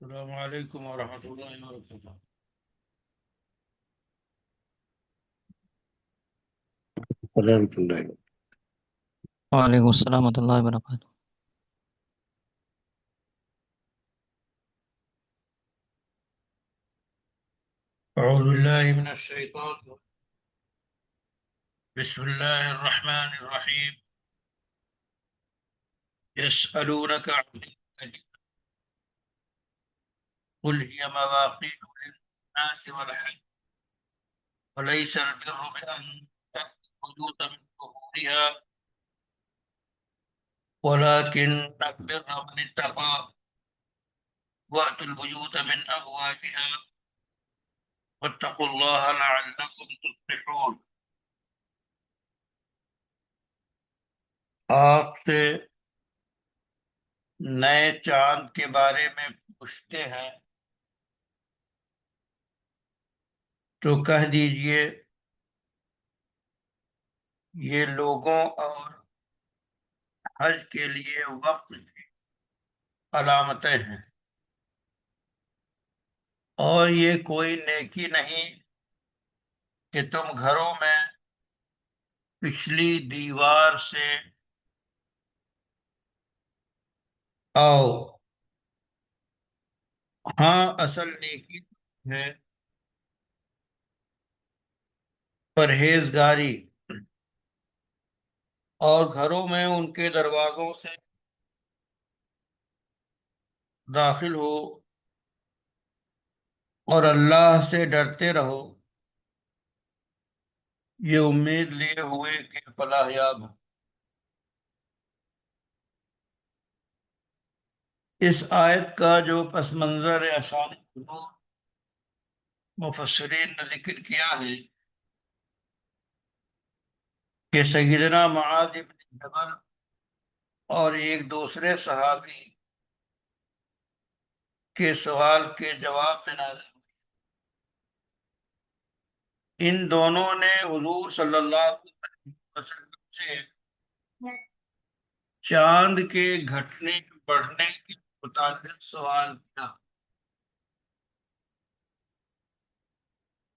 السلام علیکم ورحمۃ اللہ وبرکاتہ۔ ورحمۃ اللہ۔ وعلیکم السلام ورحمۃ اللہ وبرکاتہ۔ اعوذ باللہ من الشیطان الرجیم۔ بسم اللہ الرحمن الرحیم۔ یسألونک عن الأهلة قل هي مواقیت للناس والحج وليس البر بأن تأتوا البيوت من ظهورها ولكن البر من اتقى وأتوا البيوت من أبوابها واتقوا الله لعلكم تفلحون۔ آپ سے نئے چاند کے بارے میں پوچھتے ہیں تو کہہ دیجئے یہ لوگوں اور حج کے لیے وقت کی علامتیں ہیں، اور یہ کوئی نیکی نہیں کہ تم گھروں میں پچھلی دیوار سے آؤ۔ ہاں، اصل نیکی ہے پرہیزگاری، اور گھروں میں ان کے دروازوں سے داخل ہو اور اللہ سے ڈرتے رہو، یہ امید لیے ہوئے کہ فلاح یاب ہو۔ اس آیت کا جو پس منظر اشار مفسرین نے ذکر کیا ہے کہ سیدنا معاذ بن جبل اور ایک دوسرے صحابی کے سوال کے جواب میں نازل ہوئی۔ ان دونوں نے حضور صلی اللہ علیہ وسلم سے چاند کے گھٹنے بڑھنے کے متعلق سوال کیا،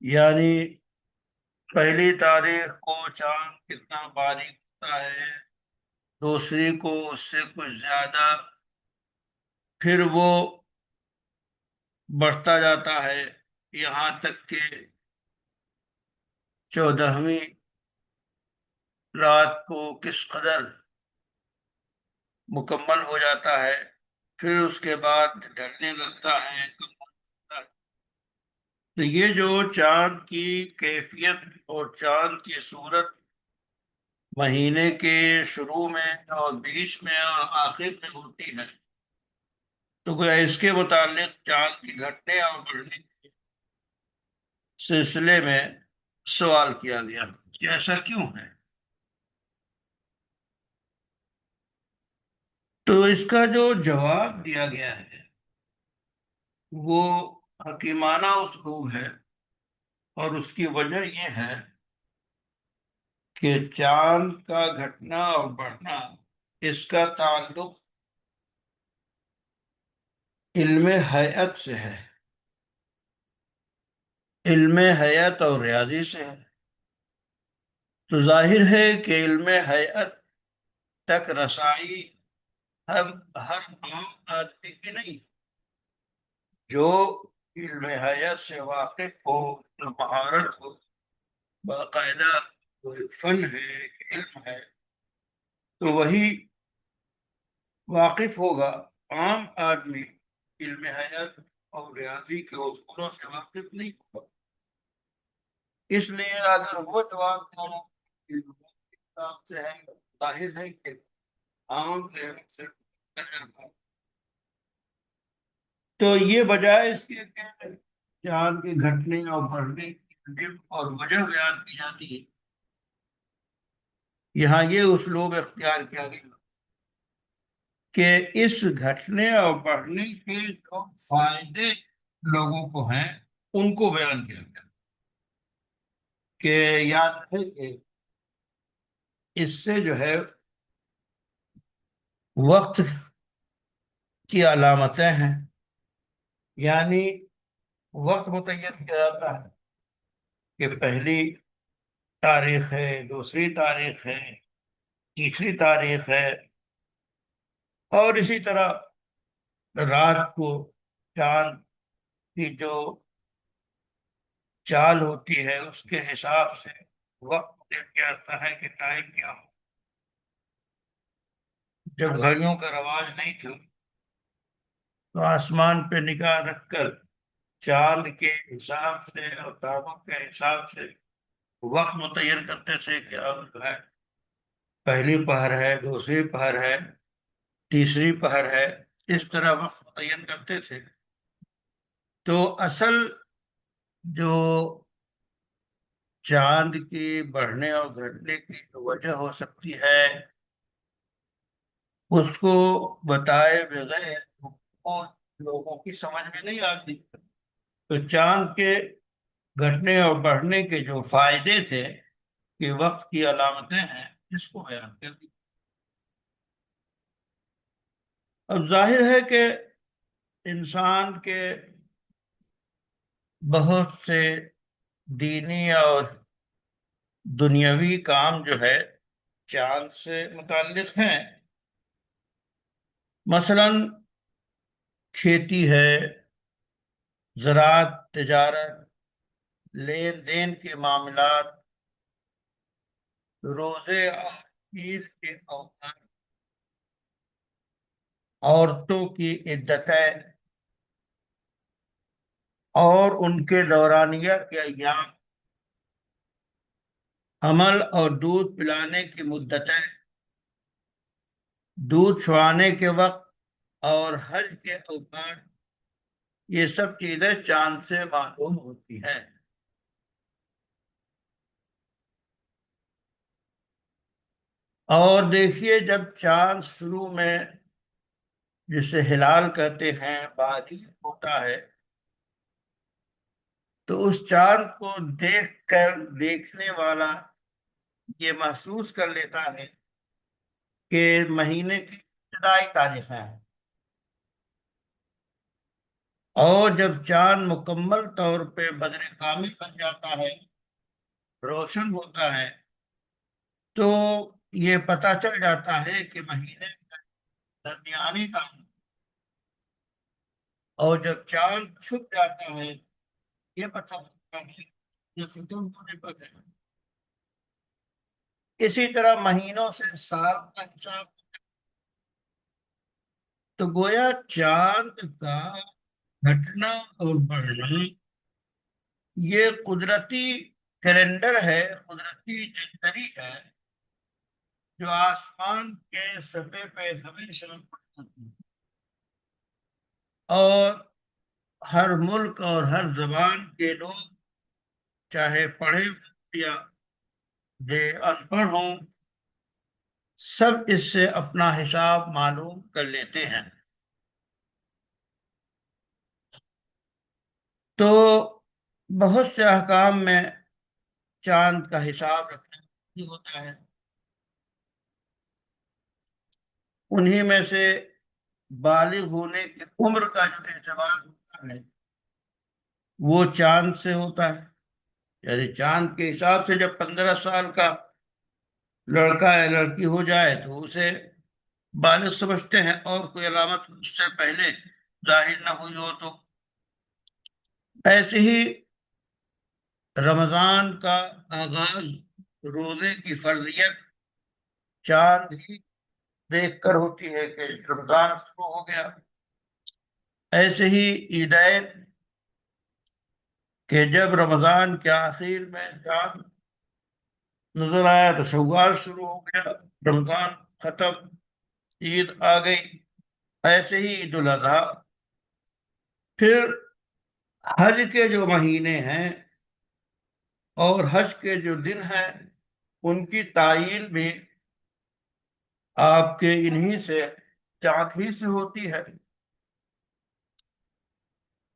یعنی پہلی تاریخ کو چاند کتنا باریک ہوتا ہے، دوسری کو اس سے کچھ زیادہ، پھر وہ بڑھتا جاتا ہے یہاں تک کہ 14ویں رات کو کس قدر مکمل ہو جاتا ہے، پھر اس کے بعد ڈھلنے لگتا ہے، کم ہو جاتا ہے۔ تو یہ جو چاند کی کیفیت اور چاند کی صورت مہینے کے شروع میں اور بیچ میں اور آخر میں ہوتی ہے، تو گویا اس کے متعلق چاند کی گھٹنے اور بڑھنے کے سلسلے میں سوال کیا گیا کہ ایسا کیوں ہے۔ تو اس کا جو جواب دیا گیا ہے وہ حکیمانہ اسلوب ہے، اور اس کی وجہ یہ ہے کہ چاند کا گھٹنا اور بڑھنا اس کا تعلق علم ہیئت سے ہے، علم ہیئت اور ریاضی سے ہے۔ تو ظاہر ہے کہ علم ہیئت تک رسائی ہر عام آدمی کی نہیں، جو علم حیات سے واقف ہو، جو مہارت ہو، باقاعدہ وہ ایک فن ہے، ایک علم ہے، تو وہی واقف ہوگا۔ عام آدمی علم حیات اور ریاضی کے اصولوں سے واقف نہیں ہوگا۔ اس لیے اگر وہ جواب دینا علم کے حساب سے ہے، ظاہر ہے کہ عام لیول سے کر جاتا ہے۔ تو یہ بجائے اس کے کہ چاند کے گھٹنے اور بڑھنے کی علم اور وجہ بیان کی جاتی ہے، یہاں یہ اسلوب اختیار کیا گیا کہ اس گھٹنے اور بڑھنے کے جو فائدے لوگوں کو ہیں ان کو بیان کیا گیا، کہ یاد ہے کہ اس سے جو ہے وقت کی علامتیں ہیں، یعنی وقت متعین کیا جاتا ہے کہ پہلی تاریخ ہے، دوسری تاریخ ہے، تیسری تاریخ ہے، اور اسی طرح رات کو چاند کی جو چال ہوتی ہے اس کے حساب سے وقت متعین کیا جاتا ہے کہ ٹائم کیا ہو۔ جب گھڑیوں کا رواج نہیں تھا تو آسمان پہ نگاہ رکھ کر چاند کے حساب سے اور تاروں کے حساب سے وقت متعین کرتے تھے کہ اب جو ہے پہلی پہر ہے، دوسری پہر ہے، تیسری پہر ہے، اس طرح وقت متعین کرتے تھے۔ تو اصل جو چاند کی بڑھنے اور گھٹنے کی جو وجہ ہو سکتی ہے اس کو بتائے بغیر وہ لوگوں کی سمجھ میں نہیں آتی۔ تو چاند کے گھٹنے اور بڑھنے کے جو فائدے تھے کہ وقت کی علامتیں ہیں، اس کو بیان کر دی۔ اب ظاہر ہے کہ انسان کے بہت سے دینی اور دنیاوی کام جو ہے چاند سے متعلق ہیں۔ مثلا کھیتی ہے، زراعت، تجارت، لین دین کے معاملات، روزے اور عید کے اوقات، عورتوں کی عدتیں اور ان کے دورانیہ کے ایام، حمل اور دودھ پلانے کی مدتیں، دودھ چھڑانے کے وقت اور حج کے اوقات، یہ سب چیزیں چاند سے معلوم ہوتی ہیں۔ اور دیکھیے جب چاند شروع میں جسے ہلال کہتے ہیں بازی ہوتا ہے تو اس چاند کو دیکھ کر دیکھنے والا یہ محسوس کر لیتا ہے کہ مہینے کی ابتدائی تاریخیں ہیں، اور جب چاند مکمل طور پہ بدر کامل بن جاتا ہے، روشن ہوتا ہے، تو یہ پتہ چل جاتا ہے کہ مہینے کا درمیانی تاریخ، اور جب چاند چھپ جاتا ہے یہ پتہ چلتا ہے کہ یہ ختم ہونے پر ہے۔ اسی طرح مہینوں سے سال کا حساب، تو گویا چاند کا گھٹنا اور بڑھنا یہ قدرتی کیلنڈر ہے، قدرتی جنتری ہے جو آسمان کے سطح پہ ہمیشہ ہوتی ہے، اور ہر ملک اور ہر زبان کے لوگ چاہے پڑھے ہوں یا بے ان پڑھ ہوں، سب اس سے اپنا حساب معلوم کر لیتے ہیں۔ تو بہت سے احکام میں چاند کا حساب رکھنا بھی ہوتا ہے، انہی میں سے بالغ ہونے کی عمر کا جو اعتبار ہوتا ہے وہ چاند سے ہوتا ہے۔ یعنی چاند کے حساب سے جب 15 سال کا لڑکا یا لڑکی ہو جائے تو اسے بالغ سمجھتے ہیں، اور کوئی علامت اس سے پہلے ظاہر نہ ہوئی ہو تو۔ ایسے ہی رمضان کا آغاز روزے کی فرضیت چاند ہی دیکھ کر ہوتی ہے کہ رمضان شروع ہو گیا۔ ایسے ہی عیدین کہ جب رمضان کے آخر میں چاند نظر آیا تو شوال شروع ہو گیا، رمضان ختم، عید آ گئی۔ ایسے ہی عید الاضحیٰ۔ پھر حج کے جو مہینے ہیں اور حج کے جو دن ہیں ان کی تعیین بھی آپ کے انہی سے چاند ہی سے ہوتی ہے۔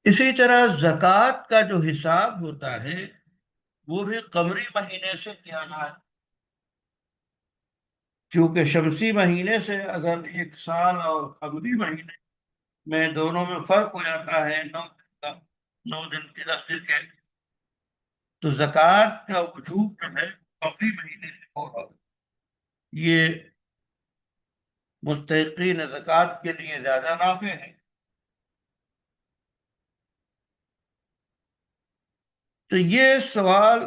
اسی طرح زکوٰۃ کا جو حساب ہوتا ہے وہ بھی قمری مہینے سے کیا جائے، کیونکہ شمسی مہینے سے اگر ایک سال اور قمری مہینے میں دونوں میں فرق ہو جاتا ہے 9 دن کے 10 دن کے، تو زکوٰۃ کا وجوب جو ہے قبلی مہینے سے ہوگا۔ یہ مستحقین زکوٰۃ کے لیے زیادہ نافع ہے۔ تو یہ سوال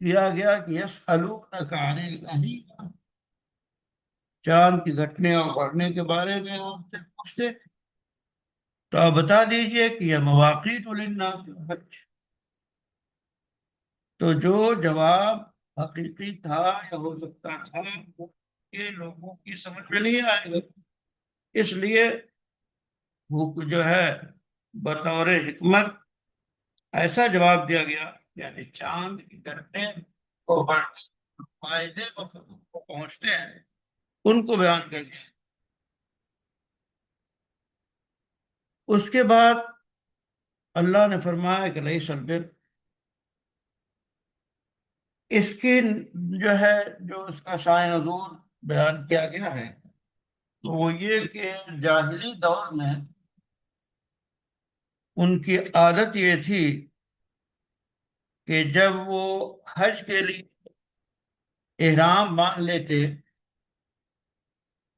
کیا گیا کہ یسألونک عن الأہلہ، چاند کی گھٹنے اور بڑھنے کے بارے میں آپ سے پوچھتے، تو آپ بتا دیجئے کہ یہ مواقیت للناس الحج۔ تو جو جواب حقیقی تھا یا ہو سکتا تھا وہ یہ لوگوں کی سمجھ میں نہیں آئے گا، اس لیے وہ جو ہے بطور حکمت ایسا جواب دیا گیا، یعنی چاند کی گھٹنے اور بڑھنے کے فائدے کو پہنچتے ہیں ان کو بیان کر دیا۔ اس کے بعد اللہ نے فرمایا کہ لیس البر، اس کی جو ہے جو اس کا شائع نزول بیان کیا گیا ہے تو وہ یہ کہ جاہلی دور میں ان کی عادت یہ تھی کہ جب وہ حج کے لیے احرام باندھ لیتے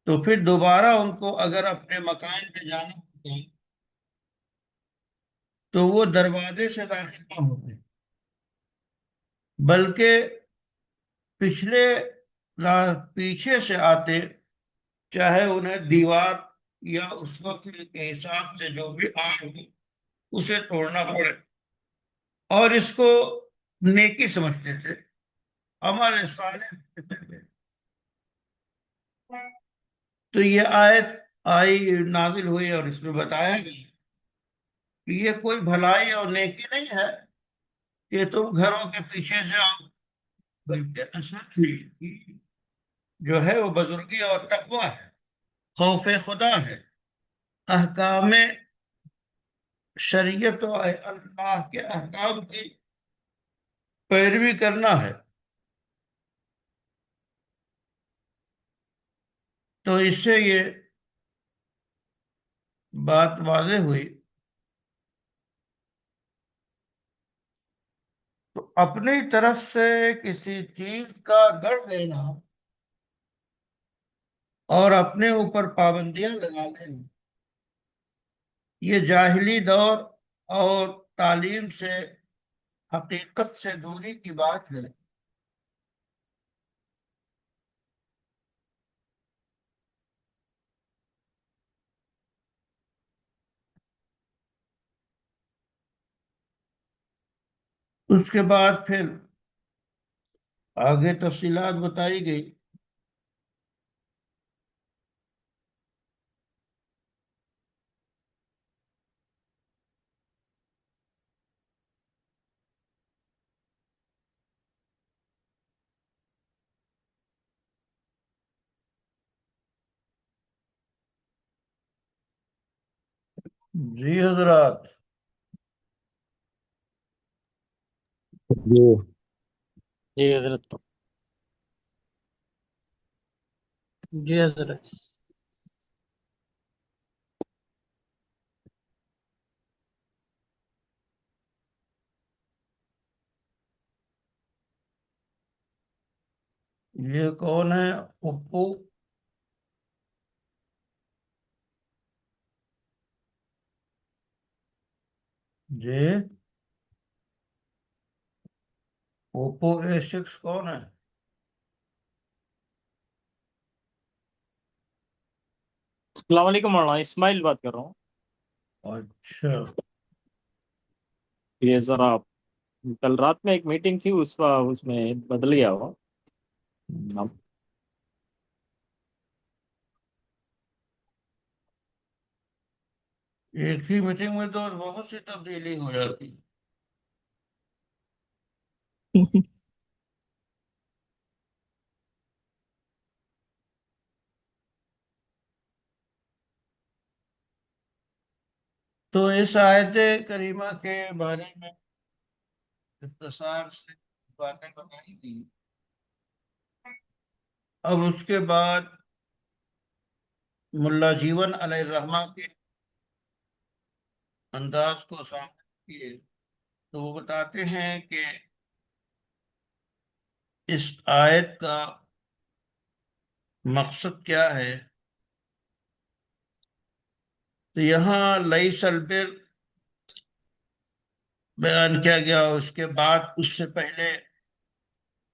تو پھر دوبارہ ان کو اگر اپنے مکان پہ جانا ہوتا تو وہ دروازے سے داخل نہ ہوتے، بلکہ پچھلے پیچھے سے آتے، چاہے انہیں دیوار یا اس وقت کے حساب سے جو بھی آڑ ہو اسے توڑنا پڑے، اور اس کو نیکی سمجھتے تھے، عمل صالح سمجھتے تھے۔ تو یہ آیت آئی نازل ہوئی اور اس میں بتایا گیا کہ یہ کوئی بھلائی اور نیکی نہیں ہے کہ تم گھروں کے پیچھے سے آؤ، بلکہ اصل نیکی جو ہے وہ بزرگی اور تقوی ہے، خوف خدا ہے، احکام شریعت و اللہ کے احکام کی پیروی کرنا ہے۔ تو اس سے یہ بات واضح ہوئی۔ تو اپنی طرف سے کسی چیز کا گڑھ لینا اور اپنے اوپر پابندیاں لگا لینا، یہ جاہلی دور اور تعلیم سے، حقیقت سے دوری کی بات ہے۔ اس کے بعد پھر آگے تفصیلات بتائی گئی۔ جی حضرات، جی جی حضرت، جی حضرت، یہ کون ہے؟ پپو؟ جی، اوپو A6 کون ہے؟ السلام علیکم مولانا، اسماعیل بات کر رہا ہوں۔ اچھا، یہ ذرا کل رات میں ایک میٹنگ تھی، اس میں بدل گیا ہوا نام۔ ایک ہی میٹنگ میں تو بہت سی تبدیلی ہو جاتی۔ تو اس آیت کریمہ کے بارے میں اختصار سے باتیں بتائی گئی۔ اب اس کے بعد ملا جیون علیہ الرحمہ کے انداز کو سامنے کیے تو وہ بتاتے ہیں کہ اس آیت کا مقصد کیا ہے. تو یہاں لیس البر بیان کیا گیا، اور اس کے بعد اس سے پہلے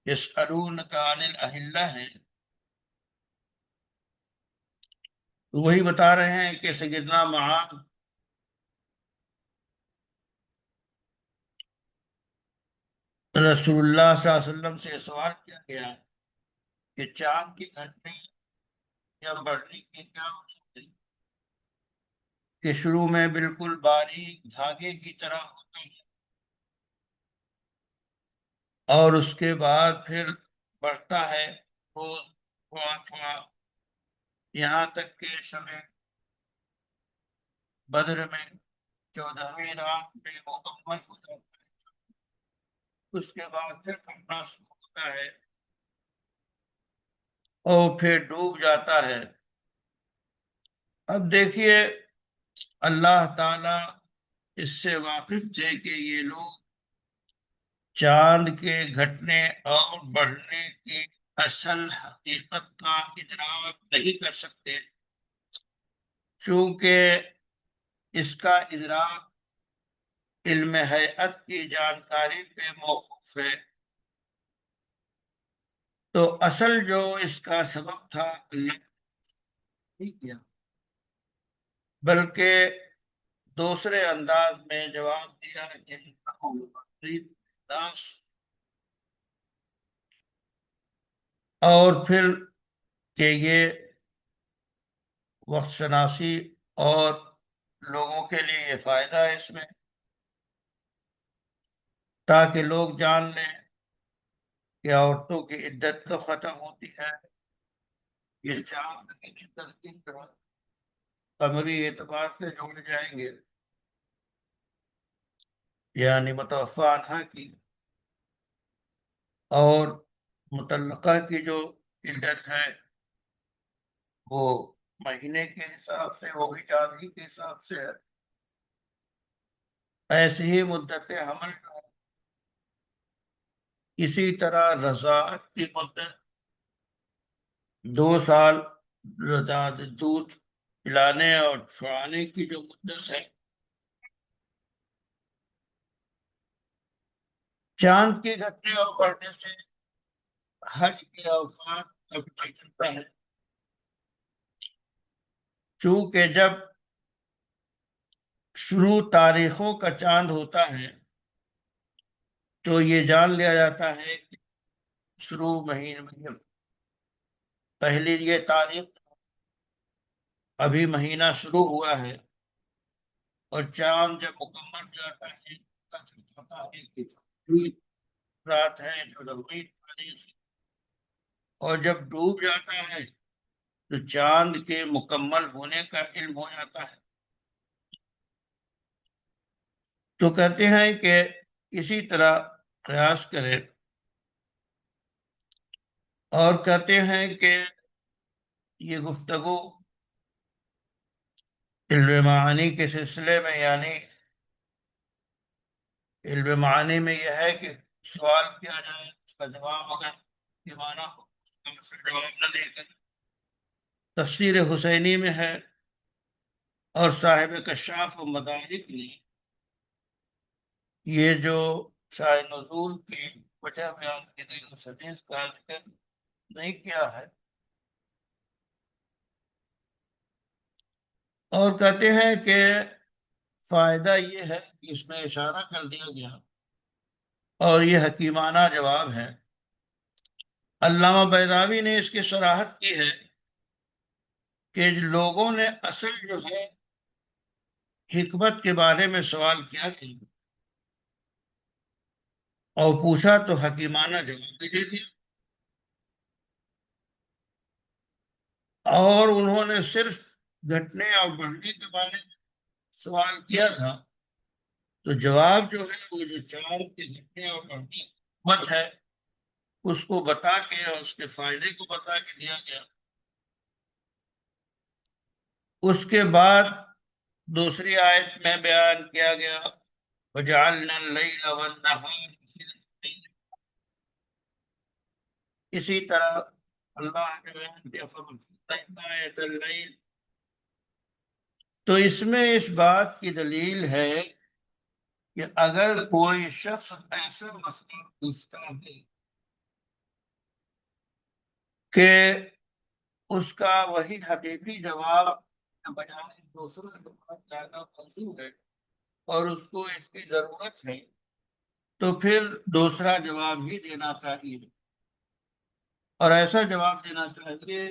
یسألونک عن الاہلہ ہے. تو وہی بتا رہے ہیں کہ سیدنا معاذ رسول اللہ صلی اللہ علیہ وسلم سے سوال کیا گیا کہ چاند کی گھٹنے یا بڑھنے کی کیا وجہ ہے کہ شروع میں بالکل باریک دھاگے کی طرح ہوتا ہے اور اس کے بعد پھر بڑھتا ہے روز تھوڑا تھوڑا، یہاں تک کہ شب بدر میں 14ویں رات میں مکمل ہو جاتا ہے. اس کے بعد پھر کٹنا شروع ہوتا ہے اور پھر ڈوب جاتا ہے. اب دیکھیے اللہ تعالی اس سے واقف تھے کہ یہ لوگ چاند کے گھٹنے اور بڑھنے کی اصل حقیقت کا ادراک نہیں کر سکتے، چونکہ اس کا ادراک علم ہیئت کی جانکاری پہ موقوف ہے. تو اصل جو اس کا سبب تھا اللہ نے نہیں کیا، بلکہ دوسرے انداز میں جواب دیا کہ اور پھر کہ یہ وقت شناسی اور لوگوں کے لیے یہ فائدہ ہے اس میں، تاکہ لوگ جان لیں کہ عورتوں کی عدت کب ختم ہوتی ہے. یہ چاند کی 10 دن قمری اعتبار سے جوڑے جائیں گے، یعنی متوفی عنہا کی اور مطلقہ کی جو عدت ہے وہ مہینے کے حساب سے، وہ بھی چاندنی کے حساب سے ہے. ایسی ہی مدت حمل جو ہے، اسی طرح رضاعت کی مدت 2 سال، دودھ پلانے اور چھڑانے کی جو مدت ہے. چاند کے گھٹنے اور بڑھنے سے حج کے اوقات کا پتہ چلتا ہے، چونکہ جب شروع تاریخوں کا چاند ہوتا ہے تو یہ جان لیا جاتا ہے کہ شروع مہینے میں پہلی یہ تاریخ ابھی مہینہ شروع ہوا ہے، اور چاند جب مکمل ہو جاتا ہے پتا ہے کہ رات ہے جو لمبی تاریخ ہے، اور جب ڈوب جاتا ہے تو چاند کے مکمل ہونے کا علم ہو جاتا ہے. تو کہتے ہیں کہ اسی طرح قیاس کرے، اور کہتے ہیں کہ یہ گفتگو علم معانی کے سلسلے میں، یعنی علم معانی میں یہ ہے کہ سوال کیا جائے، اس کا جواب اگر یہ مانا ہو تو پھر جواب نہ دے کر تفسیر حسینی میں ہے، اور صاحب کشاف و مدارک نے یہ جو شاہ نزول کی وجہ بیان کی گئی اس حدیث کا ذکر نہیں کیا ہے. اور کہتے ہیں کہ فائدہ یہ ہے کہ اس میں اشارہ کر دیا گیا، اور یہ حکیمانہ جواب ہے. علامہ بیضاوی نے اس کی صراحت کی ہے کہ لوگوں نے اصل جو ہے حکمت کے بارے میں سوال کیا کہ اور پوچھا تو حکیمانہ جواب بھی دے دیا، اور انہوں نے صرف گھٹنے اور بڑھنے کے بارے میں سوال کیا تھا، تو جواب جو ہے وہ جو چاند کے گھٹنے اور بڑھنے کی حکمت ہے اس کو بتا کے اور اس کے فائدے کو بتا کے دیا گیا. اس کے بعد دوسری آیت میں بیان کیا گیا وَجَعَلْنَا اللَّيْلَ وَالنَّهَارَ خِلْفَتَيْنِ، اسی طرح اللہ نے بیان کیا فَمَتَّعْنَا آیَةَ اللَّيْلِ، تو اس میں اس بات کی دلیل ہے کہ اگر کوئی شخص ایسا مسئلہ پوچھتا ہے کہ اس کا وہی حقیقی جواب بجائے دوسرا جواب زیادہ موزوں ہے اور اس کو اس کی ضرورت ہے، تو پھر دوسرا جواب ہی دینا چاہیے، اور ایسا جواب دینا چاہیے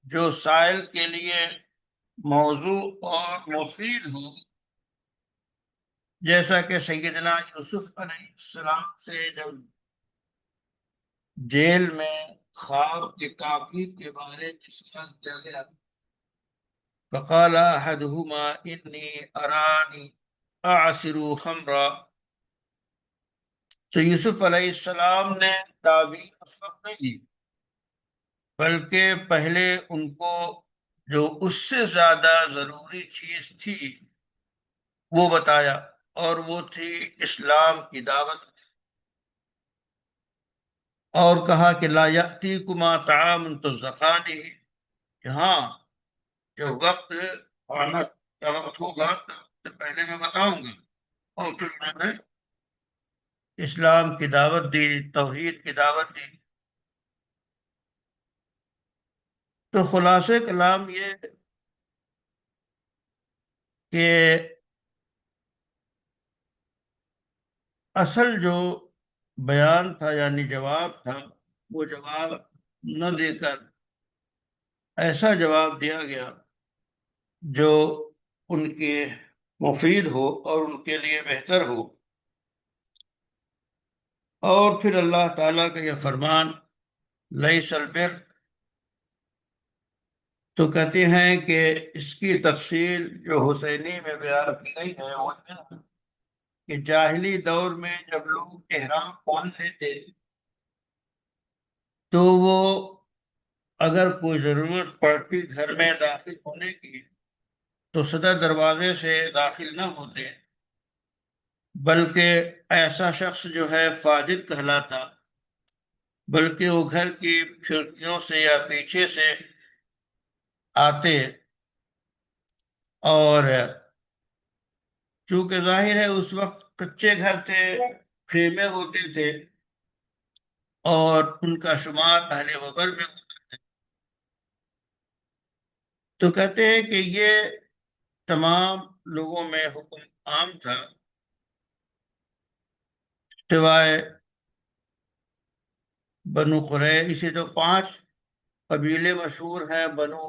جو سائل کے لیے موضوع اور مفید ہو، جیسا کہ سیدنا یوسف علیہ السلام سے جب جیل میں خواب کی تعبیر کے بارے میں سوال کیا گیا فقال احدهما انی ارانی اعصر خمرا، تو یوسف علیہ السلام نے تعبیر اس وقت نہیں دی، بلکہ پہلے ان کو جو اس سے زیادہ ضروری چیز تھی وہ بتایا، اور وہ تھی اسلام کی دعوت، اور کہا کہ لا یأتیکما طعام ترزقانہ، کہ ہاں جب وقت آنا کا وقت ہوگا تو پہلے میں بتاؤں گا، اور پھر میں نے اسلام کی دعوت دی، توحید کی دعوت دی۔ تو خلاصہ کلام یہ کہ اصل جو بیان تھا یعنی جواب تھا، وہ جواب نہ دے کر ایسا جواب دیا گیا جو ان کے مفید ہو اور ان کے لیے بہتر ہو۔ اور پھر اللہ تعالیٰ کا یہ فرمان لیس البر، تو کہتے ہیں کہ اس کی تفصیل جو حسینی میں بیان کی گئی ہے وہ ہے کہ جاہلی دور میں جب لوگ احرام باندھ لیتے تو وہ اگر کوئی ضرورت پڑتی گھر میں داخل ہونے کی تو صدر دروازے سے داخل نہ ہوتے، بلکہ ایسا شخص جو ہے فاجر کہلاتا، بلکہ وہ گھر کی کھڑکیوں سے یا پیچھے سے آتے، اور چونکہ ظاہر ہے اس وقت کچے گھر تھے، خیمے ہوتے تھے، اور ان کا شمار اہل وبر میں ہوتا ہے، تو کہتے ہیں کہ یہ تمام لوگوں میں حکم عام تھا، سوائے بنو قریش، اسی تو 5 قبیلے مشہور ہیں، بنو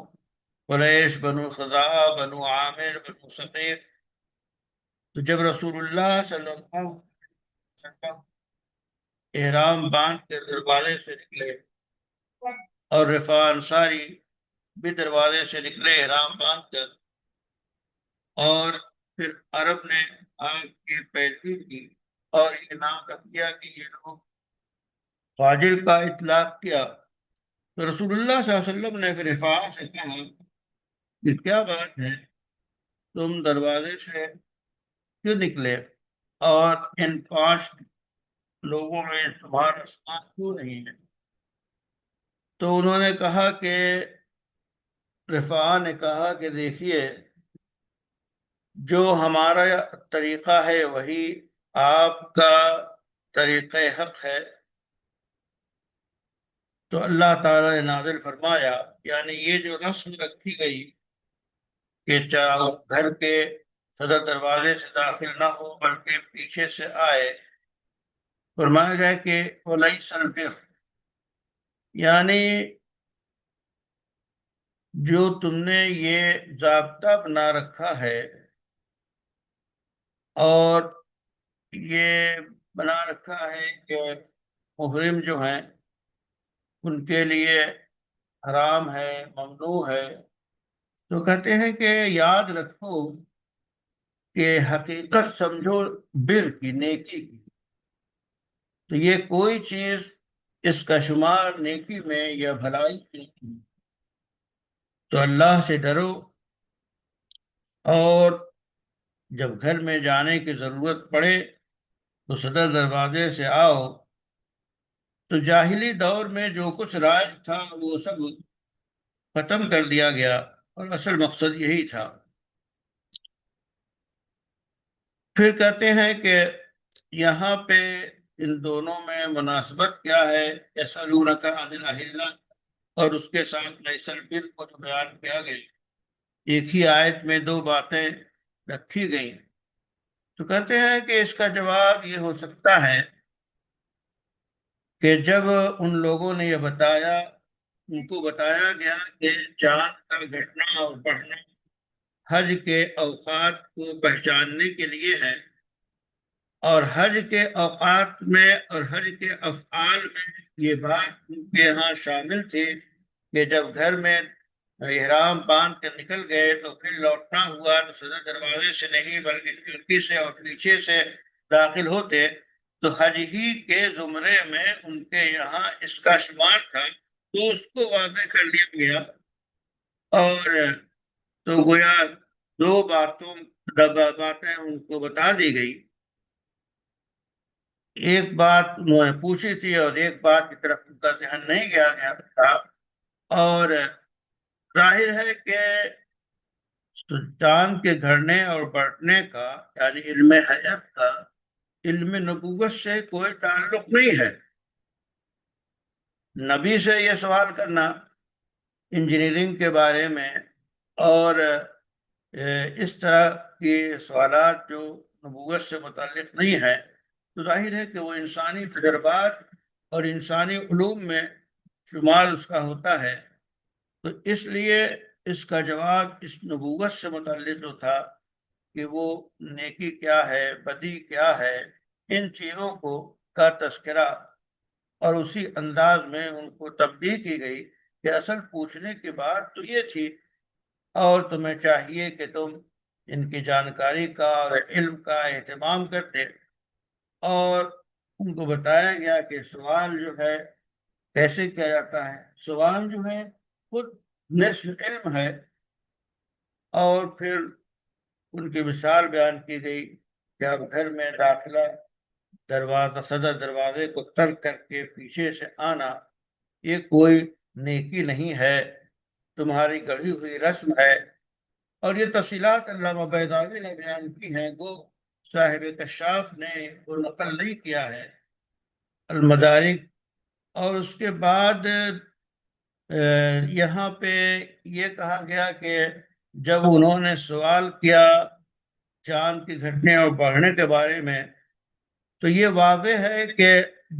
قریش، بنو خزاعہ، بنو عامر، بنو ثقیف۔ تو جب رسول اللہ صلی اللہ علیہ وسلم احرام باندھ کے دروازے سے نکلے اور رفاع انصاری بھی دروازے سے نکلے احرام باندھ کر، اور پھر عرب نے آپ کی پیروی کی اور یہ نام رکھ دیا کہ یہ لوگ فاجر کا اطلاق کیا، تو رسول اللہ صلی اللہ علیہ وسلم نے پھر رفاع سے کہا کہ کیا بات ہے، تم دروازے سے کیوں نکلے اور ان 5 لوگوں میں تمہارا ساتھ کیوں نہیں ہے؟ تو انہوں نے کہا کہ رفاع نے کہا کہ دیکھیے جو ہمارا طریقہ ہے وہی آپ کا طریقہ حق ہے، تو اللہ تعالیٰ نے نازل فرمایا، یعنی یہ جو رسم رکھی گئی کہ چاہے گھر کے صدر دروازے سے داخل نہ ہو بلکہ پیچھے سے آئے، فرمایا گیا کہ وَلَيْسَ الْبِرُّ، یعنی جو تم نے یہ ضابطہ بنا رکھا ہے اور یہ بنا رکھا ہے کہ محرم جو ہیں ان کے لیے حرام ہے، ممنوع ہے، تو کہتے ہیں کہ یاد رکھو کہ حقیقت سمجھو بر کی، نیکی کی، تو یہ کوئی چیز اس کا شمار نیکی میں یا بھلائی کی نہیں، تو اللہ سے ڈرو اور جب گھر میں جانے کی ضرورت پڑے تو صدر دروازے سے آؤ۔ تو جاہلی دور میں جو کچھ راج تھا وہ سب ختم کر دیا گیا، اور اصل مقصد یہی تھا۔ پھر کہتے ہیں کہ یہاں پہ ان دونوں میں مناسبت کیا ہے؟ یسألونک عن الأہلہ اور اس کے ساتھ لیس البر کو جو بیان کیا گیا، ایک ہی آیت میں دو باتیں رکھی گئیں۔ تو کہتے ہیں کہ اس کا جواب یہ ہو سکتا ہے کہ جب ان لوگوں نے یہ بتایا، ان کو بتایا گیا کہ چاند کا گھٹنا اور بڑھنا حج کے اوقات کو پہچاننے کے لیے ہے، اور حج کے اوقات میں اور حج کے افعال میں یہ بات ان کے یہاں شامل تھی کہ جب گھر میں احرام باندھ کے نکل گئے تو پھر لوٹنا ہوا تو صدر دروازے سے نہیں بلکہ کھڑکی سے اور پیچھے سے داخل ہوتے، تو حج ہی کے زمرے میں ان کے یہاں اس کا شمار تھا، تو اس کو واضح کر دیا گیا۔ اور تو گویا دو باتیں ان کو بتا دی گئی، ایک بات انہوں نے پوچھی تھی اور ایک بات کی طرف ان کا ذہن نہیں گیا تھا۔ اور ظاہر ہے کہ چاند کے گھڑنے اور بڑھنے کا یعنی علم حیات کا علم نبوت سے کوئی تعلق نہیں ہے۔ نبی سے یہ سوال کرنا انجینئرنگ کے بارے میں اور اس طرح کے سوالات جو نبوت سے متعلق نہیں ہے، تو ظاہر ہے کہ وہ انسانی تجربات اور انسانی علوم میں شمار اس کا ہوتا ہے۔ تو اس لیے اس کا جواب اس نبوت سے متعلق جو تھا کہ وہ نیکی کیا ہے، بدی کیا ہے، ان چیزوں کا تذکرہ اور اسی انداز میں ان کو تنبیہ کی گئی کہ اصل پوچھنے کی بات تو یہ تھی، اور تمہیں چاہیے کہ تم ان کی جانکاری کا اور علم کا اہتمام کرتے۔ اور ان کو بتایا گیا کہ سوال جو ہے کیسے کیا جاتا ہے۔ سوال جو ہے خود نصف علم ہے۔ اور پھر ان کی مثال بیان کی گئی کہ اب گھر میں داخلہ صدر دروازے کو ترک کر کے پیچھے سے آنا، یہ کوئی نیکی نہیں ہے، تمہاری گڑھی ہوئی رسم ہے۔ اور یہ تفصیلات علامہ بیضاوی نے بیان کی ہیں، وہ صاحب کشاف نے وہ نقل نہیں کیا ہے، المدارک۔ اور اس کے بعد یہاں پہ یہ کہا گیا کہ جب انہوں نے سوال کیا چاند کے گھٹنے اور بڑھنے کے بارے میں، تو یہ واضح ہے کہ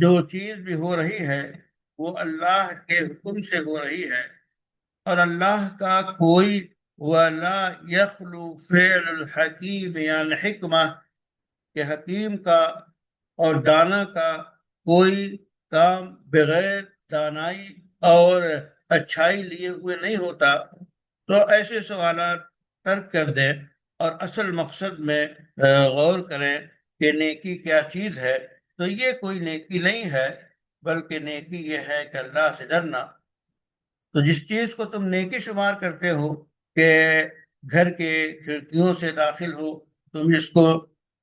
جو چیز بھی ہو رہی ہے وہ اللہ کے حکم سے ہو رہی ہے، اور اللہ کا کوئی وَلَا يَخْلُو فِعْلُ الْحَكِيمِ یعنی حکمہ کہ حکیم کا اور دانا کا کوئی کام بغیر دانائی اور اچھائی لیے ہوئے نہیں ہوتا۔ تو ایسے سوالات ترک کر دیں اور اصل مقصد میں غور کریں کہ نیکی کیا چیز ہے۔ تو یہ کوئی نیکی نہیں ہے، بلکہ نیکی یہ ہے کہ اللہ سے ڈرنا۔ تو جس چیز کو تم نیکی شمار کرتے ہو کہ گھر کے کھڑکیوں سے داخل ہو، تم اس کو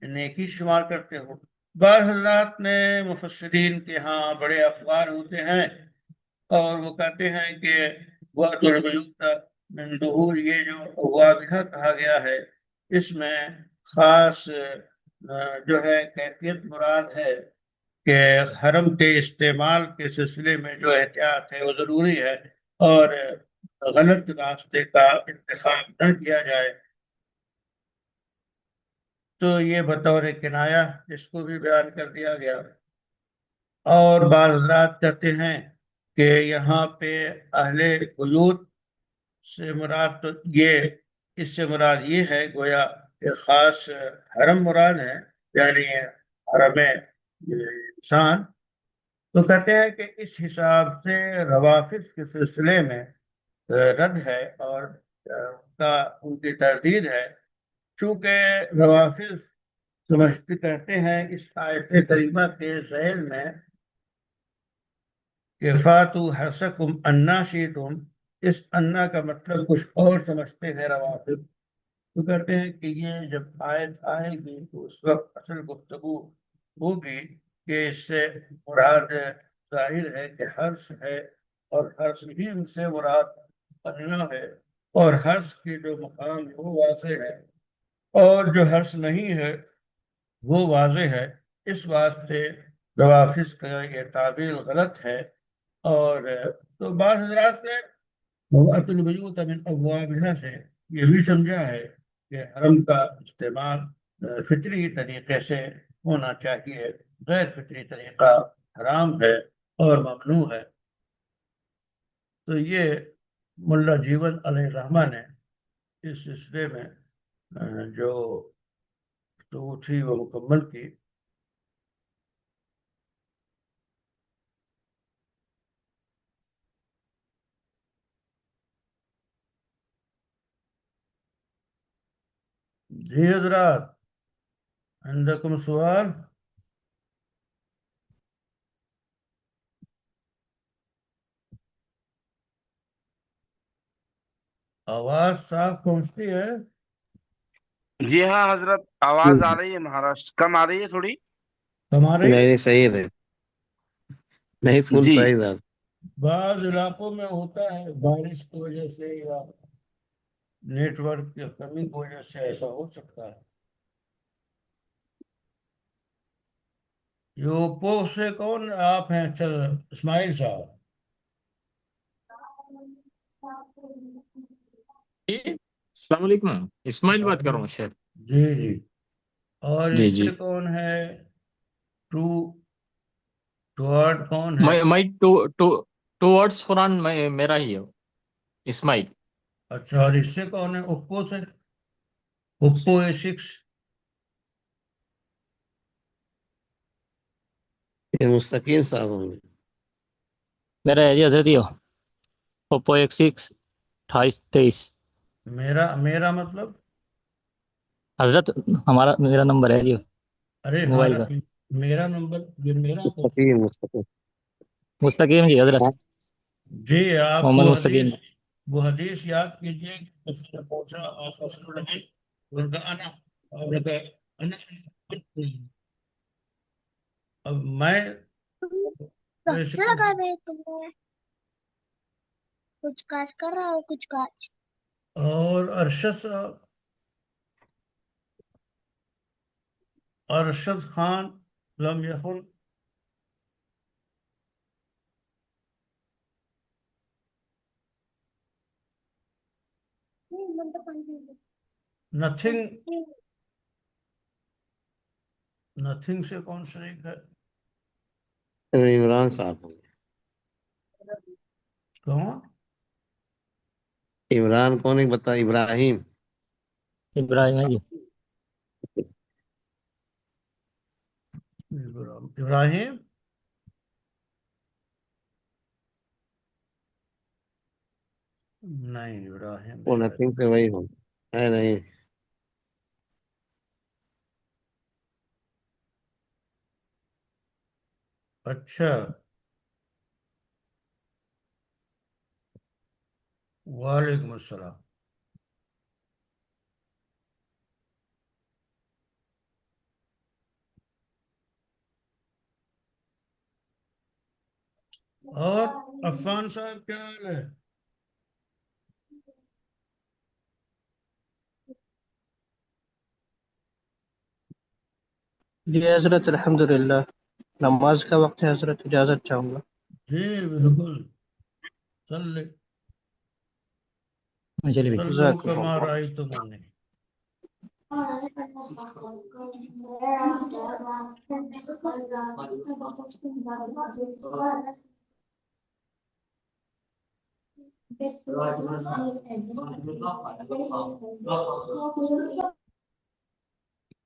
نیکی شمار کرتے ہو۔ بعض حضرات نے مفسرین کے ہاں بڑے اخبار ہوتے ہیں اور وہ کہتے ہیں کہ وَأْتُوا الْبُيُوتَ مِنْ ظُهُورِهَا یہ جو واضحہ کہا گیا ہے، اس میں خاص جو ہے کیفیت مراد ہے کہ حرم کے استعمال کے سلسلے میں جو احتیاط ہے وہ ضروری ہے، اور غلط راستے کا انتخاب نہ کیا جائے۔ تو یہ بطور کنایہ اس کو بھی بیان کر دیا گیا۔ اور بعض حضرات کہتے ہیں کہ یہاں پہ اہل بیوت سے مراد تو اس سے مراد یہ ہے گویا کہ خاص حرم مراد ہے، یعنی حرم انسان۔ تو کہتے ہیں کہ اس حساب سے روافظ کے سلسلے میں رد ہے اور ان کی تردید ہے، چونکہ روافظ سمجھتے کہتے ہیں اس آیت کریمہ کے ذیل میں کہ فاتو حرسکم انا شئتم، اس انا کا مطلب کچھ اور سمجھتے ہیں روافظ، تو کہتے ہیں کہ یہ جب آیت آئے گی تو اس وقت اصل گفتگو ہوگی کہ اس سے مراد ظاہر ہے کہ حرف ہے، اور حرف ہی ان سے مراد پڑھنا ہے، اور حرف کی جو مقام ہے وہ واضح ہے، اور جو حرف نہیں ہے وہ واضح ہے۔ اس واسطے روافظ کا یہ تعبیر غلط ہے۔ اور تو بعض حضرات نے وَأْتُوا الْبُيُوتَ مِنْ أَبْوَابِهَا سے یہ بھی سمجھا ہے کہ حرم کا استعمال فطری طریقے سے ہونا چاہیے، غیر فطری طریقہ حرام ہے اور ممنوع ہے۔ تو یہ ملا جیون علیہ الرحمہ نے اس سلسلے میں جو گفتگو تھی وہ مکمل کی۔ جی حضرات، عندکم سوال؟ آواز صاف پہنچتی ہے؟ جی ہاں حضرت، آواز آ رہی ہے، مہاراشٹر کم آ رہی ہے تھوڑی۔ ہماری نہیں صحیح رہے، نہیں فل جی پرائز آپ۔ بعض علاقوں میں ہوتا ہے بارش کی وجہ سے یا نیٹ ورک کی کمی کی وجہ سے ایسا ہو سکتا ہے۔ یہ اوپو سے کون آپ ہیں؟ اسماعیل صاحب؟ جی السلام علیکم، اسماعیل بات کر رہا ہوں شیخ۔ جی جی، اور جی اس جی، سے کون ہے؟ ٹو ٹوارڈ کون ہے؟ میں ٹو ورڈس قرآن میرا ہی ہے اسماعیل۔ اچھا، اور اس سے کون ہے؟ اوپو سے؟ Oppo A6؟ یہ مستقیم صاحب ہوں گے۔ میرا ہے جی حضرت، یہ اوپو X6 2823 میرا مطلب؟ حضرت، میرا نمبر ہے جی ارے ہاں، موبائل کا، میرا نمبر یہ میرا تو مستقیم مستقیم جی حضرت، جی آپ محمد مستقیم۔ وہ حدیث یاد کیجئے کہ اس نے پوچھا آفصل ہے ان کا انا، اور کہ انا اب میں کب سے لگا رہے تمہیں؟ کچھ کاج کر رہا ہو؟ کچھ کاج؟ اور ارشد خان لم یخن نتھنگ سے کون شریک ہے؟ عمران صاحب ہوں گے۔ کون؟ عمران کون ایک بتا، ابراہیم۔ ابراہیم ہے جی۔ ابراہیم؟ نہیں، ابراہیم وہ شاید نتھنگ سے وہی ہوں ہے نہیں۔ اچھا، وعلیکم السلام۔ اور عفان صاحب کیا حال ہے؟ جی حضرت الحمدللہ، نماز کا وقت ہے حضرت، اجازت چاہوں گا۔ جی بالکل، صلی چلیے بھی صلو جزاک کما اللہ۔ رأیتمونی۔